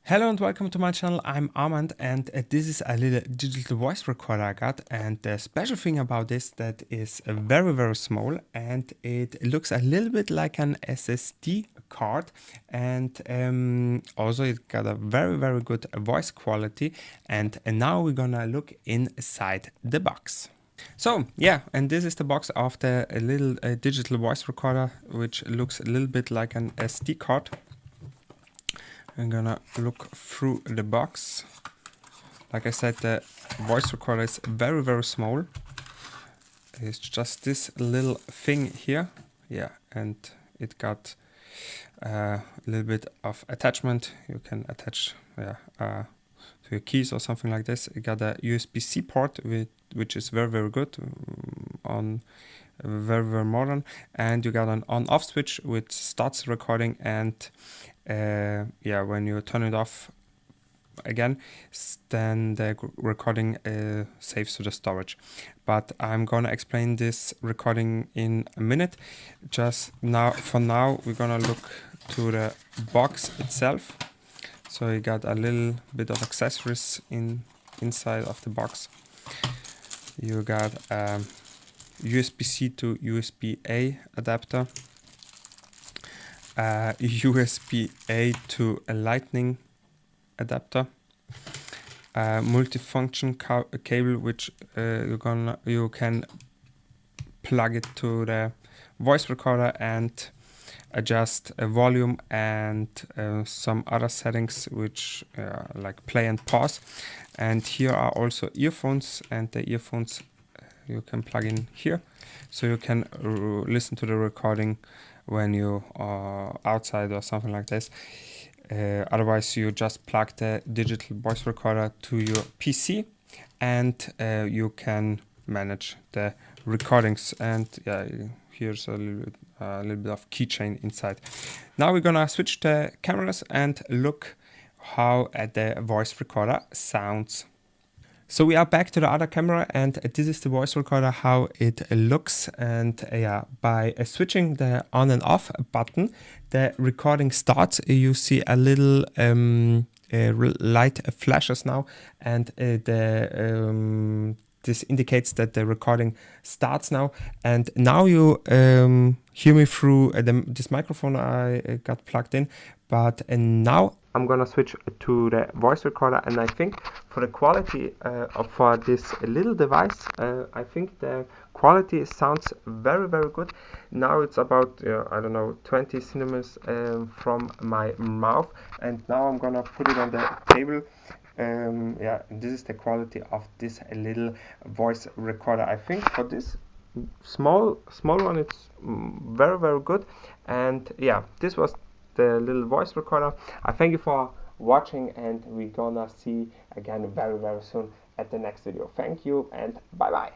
Hello and welcome to my channel. I'm Armand and this is a little digital voice recorder I got, and the special thing about this that is very small, and it looks a little bit like an SSD card, and also it got a very good voice quality. And now we're gonna look inside the box. So yeah, and this is the box of the little digital voice recorder, which looks a little bit like an SD card. I'm gonna look through the box. Like I said, the voice recorder is very small. It's just this little thing here. Yeah, and it got a little bit of attachment. You can attach to your keys or something like this. It got a USB-C port, which is very good, on very modern, and you got an on-off switch which starts recording, and when you turn it off again, then the recording saves to the storage. But I'm gonna explain this recording in a minute. Just now, for now, we're gonna look to the box itself. So you got a little bit of accessories inside of the box. You got USB-C to USB-A adapter, USB-A to a lightning adapter, multifunction cable, which you can plug it to the voice recorder and adjust a volume and some other settings, which like play and pause. And here are also earphones, and the earphones you can plug in here, so you can listen to the recording when you are outside or something like this. Otherwise, you just plug the digital voice recorder to your PC, and you can manage the recordings. And yeah, here's a little bit of keychain inside. Now we're gonna switch the cameras and look how the voice recorder sounds. So we are back to the other camera, and this is the voice recorder, how it looks. And by switching the on and off button, the recording starts. You see a little light flashes now, and this indicates that the recording starts now. And now you hear me through this microphone I got plugged in. But now I'm gonna switch to the voice recorder, and I think for the quality for this little device, I think the quality sounds very good. Now it's about I don't know, 20 centimeters from my mouth, and now I'm gonna put it on the table. This is the quality of this little voice recorder. I think for this small one, it's very good. And yeah, this was the little voice recorder. I thank you for watching, and we're gonna see again very soon at the next video. Thank you and bye bye.